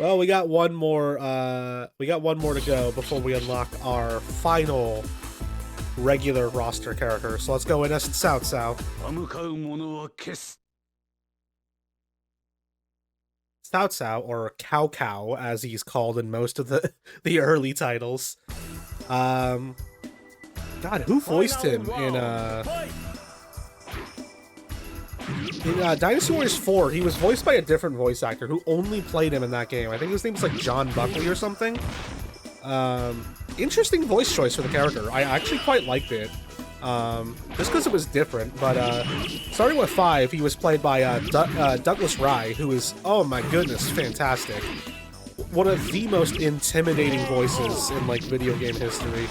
Well, we got one more to go before we unlock our final regular roster character. So let's go in as Cao Cao. Cao Cao, or Cao Cao, as he's called in most of the early titles. God, who voiced him in Dynasty Warriors 4? He was voiced by a different voice actor who only played him in that game. I think his name was like John Buckley or something. Interesting voice choice for the character. I actually quite liked it. Just because it was different, but starting with 5, he was played by Douglas Rye, who is, oh my goodness, fantastic. One of the most intimidating voices in, like, video game history.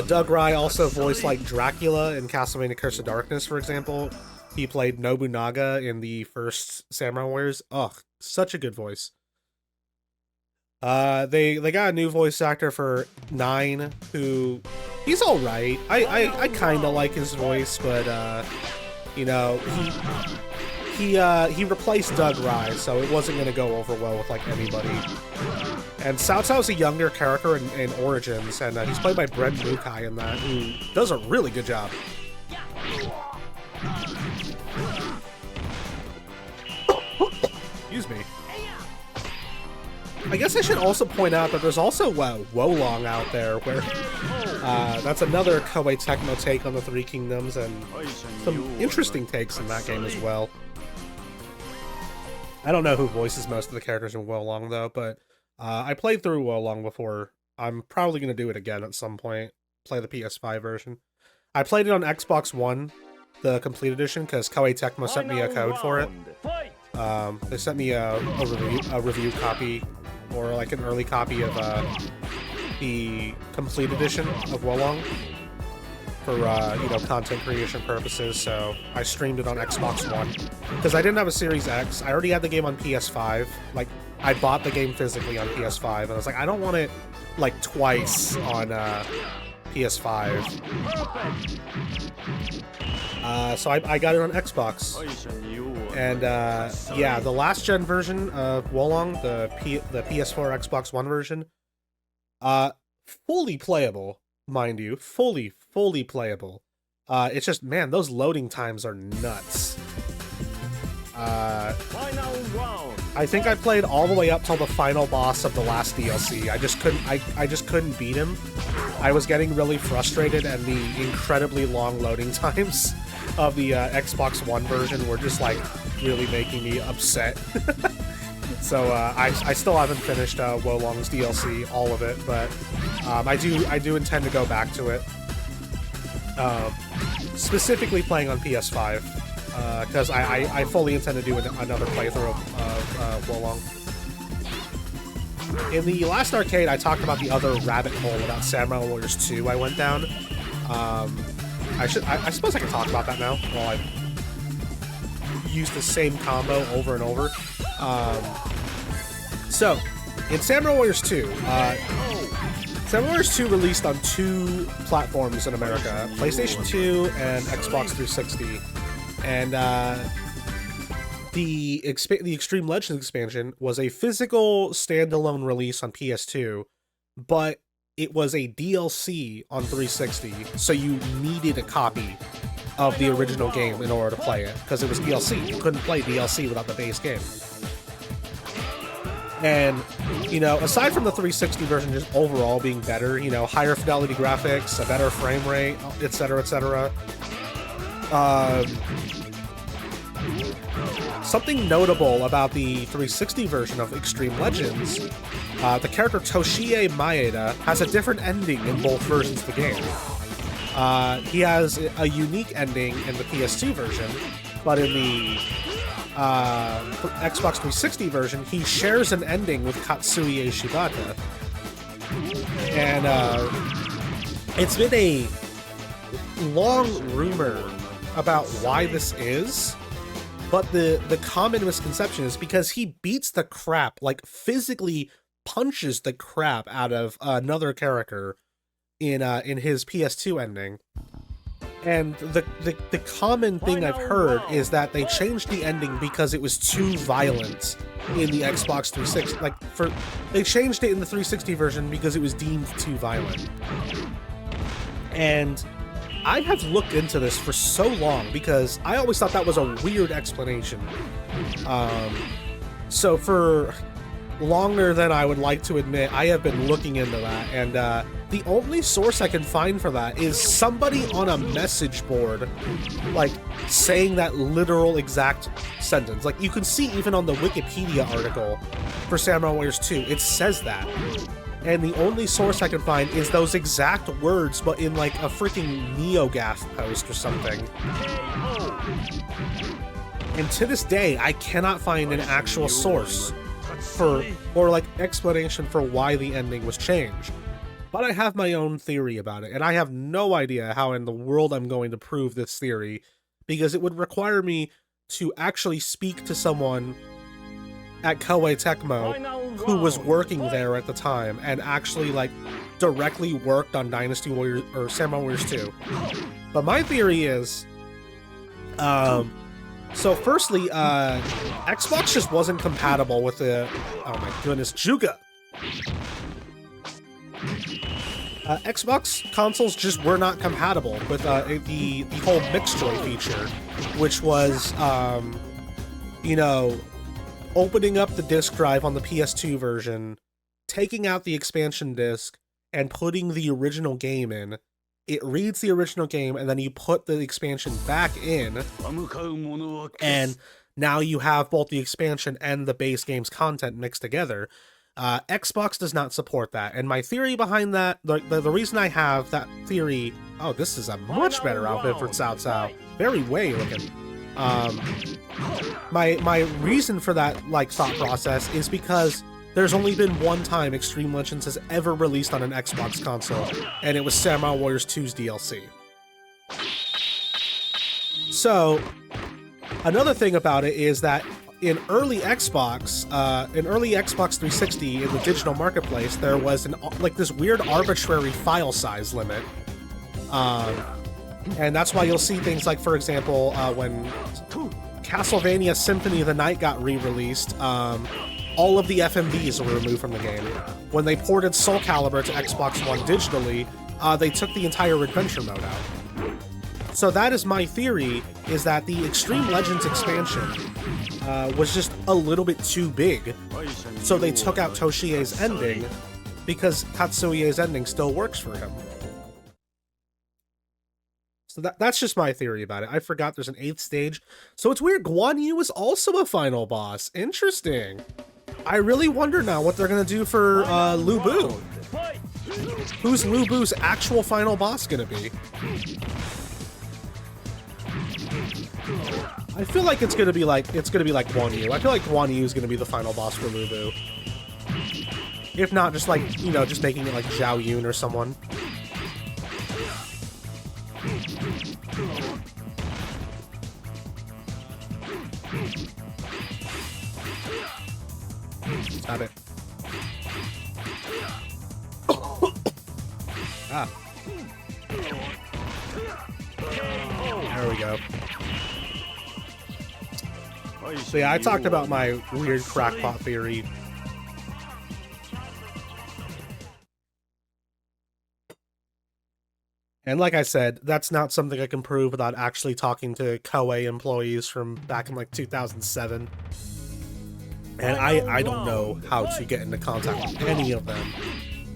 Doug Rye also voiced, like, Dracula in Castlevania Curse of Darkness, for example. He played Nobunaga in the first Samurai Warriors. Ugh, such a good voice. They got a new voice actor for 9, who, he's alright. I kinda like his voice, but, you know, he replaced Doug Rye, so it wasn't gonna go over well with, like, anybody. And Cao Cao's a younger character in Origins, and he's played by Brent Mukai in that, who does a really good job. Excuse me. I guess I should also point out that there's also Wolong out there, where that's another Koei Tecmo take on the Three Kingdoms, and some interesting takes in that game as well. I don't know who voices most of the characters in Wolong, though, but I played through Wolong before. I'm probably going to do it again at some point, play the PS5 version. I played it on Xbox One, the Complete Edition, because Koei Tecmo sent me a code for it. They sent me a review copy, or like an early copy of the Complete Edition of Wolong for, you know, content creation purposes, so I streamed it on Xbox One. Because I didn't have a Series X, I already had the game on PS5. Like, I bought the game physically on PS5, and I was like, I don't want it, like, twice on PS5. So I got it on Xbox. And yeah, the last gen version of Wolong, the PS4 Xbox One version, fully playable, mind you, fully playable. It's just, man, those loading times are nuts. I think I played all the way up till the final boss of the last DLC. I just couldn't beat him. I was getting really frustrated, and the incredibly long loading times of the Xbox One version were just, like, really making me upset. So I still haven't finished Wolong's DLC, all of it, but I do intend to go back to it. Specifically playing on PS5, because I fully intend to do another playthrough of Wolong. In the last arcade, I talked about the other rabbit hole about Samurai Warriors 2 I went down. I suppose I can talk about that now, while I use the same combo over and over. So, in Samurai Warriors 2, Samurai Warriors 2 released on 2 platforms in America, PlayStation 2 and Xbox 360. And the Extreme Legends expansion was a physical standalone release on PS2, but it was a DLC on 360, so you needed a copy of the original game in order to play it, because it was DLC. You couldn't play DLC without the base game. And, you know, aside from the 360 version just overall being better, you know, higher fidelity graphics, a better frame rate, etc., etc., something notable about the 360 version of Extreme Legends, the character Toshie Maeda has a different ending in both versions of the game. He has a unique ending in the PS2 version, but in the Xbox 360 version, he shares an ending with Katsuie Shibata. And it's been a long rumor about why this is, but the common misconception is because he beats the crap, like physically punches the crap out of another character in his PS2 ending. And the common thing I've heard is that they changed the ending because it was too violent in the Xbox 360. Like, they changed it in the 360 version because it was deemed too violent. And I have looked into this for so long because I always thought that was a weird explanation. So for longer than I would like to admit, I have been looking into that, and the only source I can find for that is somebody on a message board, like, saying that literal exact sentence. Like, you can see even on the Wikipedia article for Samurai Warriors 2, it says that. And the only source I can find is those exact words, but in, like, a freaking NeoGAF post or something. And to this day, I cannot find an actual source or like explanation for why the ending was changed. But I have my own theory about it, and I have no idea how in the world I'm going to prove this theory, because it would require me to actually speak to someone at Koei Tecmo who was working there at the time and actually like directly worked on Dynasty Warriors or Samurai Warriors 2. But my theory is so firstly, Xbox just wasn't compatible with the, oh my goodness, Juga! Xbox consoles just were not compatible with the whole mixed-joy feature, which was, you know, opening up the disk drive on the PS2 version, taking out the expansion disc, and putting the original game in. It reads the original game, and then you put the expansion back in, and now you have both the expansion and the base game's content mixed together. Xbox does not support that, and my theory behind that, the reason I have that theory... Oh, this is a much better outfit for Cao Cao. Very way looking. My reason for that, like, thought process is because there's only been one time Extreme Legends has ever released on an Xbox console, and it was Samurai Warriors 2's DLC. So, another thing about it is that in early Xbox 360, in the digital marketplace, there was this weird arbitrary file size limit. And that's why you'll see things like, for example, when Castlevania Symphony of the Night got re-released, all of the FMVs were removed from the game. When they ported Soul Calibur to Xbox One digitally, they took the entire adventure mode out. So that is my theory, is that the Extreme Legends expansion was just a little bit too big. So they took out Toshie's ending, because Katsuie's ending still works for him. So that's just my theory about it. I forgot there's an 8th stage. So it's weird, Guan Yu is also a final boss. Interesting. I really wonder now what they're gonna do for Lu Bu. Who's Lu Bu's actual final boss gonna be? I feel like it's gonna be like Guan Yu. I feel like Guan Yu is gonna be the final boss for Lu Bu. If not, just like, you know, just making it like Zhao Yun or someone. Stop it. Ah. There we go. So yeah, I talked about my weird crackpot theory. And like I said, that's not something I can prove without actually talking to Koei employees from back in like 2007. And I don't know how to get into contact with any of them.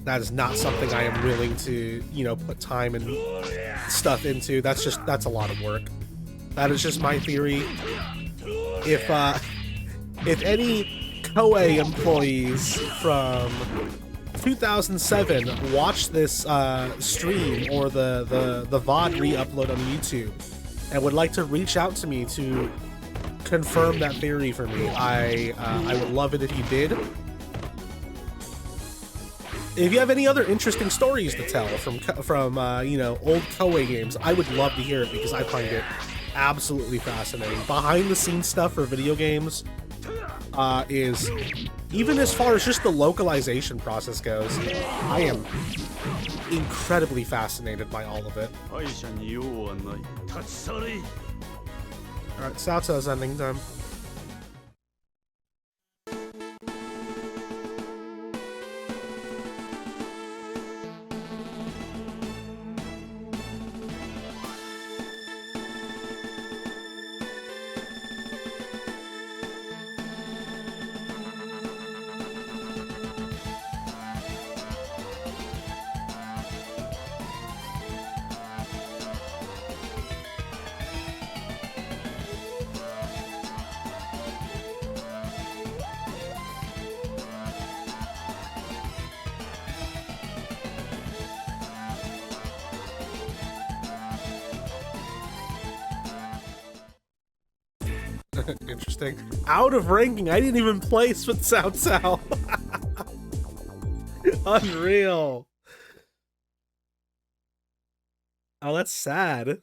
That is not something I am willing to, you know, put time and stuff into. That's a lot of work. That is just my theory. If any Koei employees from 2007 watch this stream or the VOD re-upload on YouTube and would like to reach out to me to confirm that theory for me, I would love it if you did. If you have any other interesting stories to tell from you know, old Koei games, I would love to hear it because I find it absolutely fascinating. Behind the scenes stuff for video games is, even as far as just the localization process goes, I am incredibly fascinated by all of it. Alright, Cao Cao's ending time. Interesting. Out of ranking. I didn't even place with Cao Cao. Unreal. Oh, that's sad.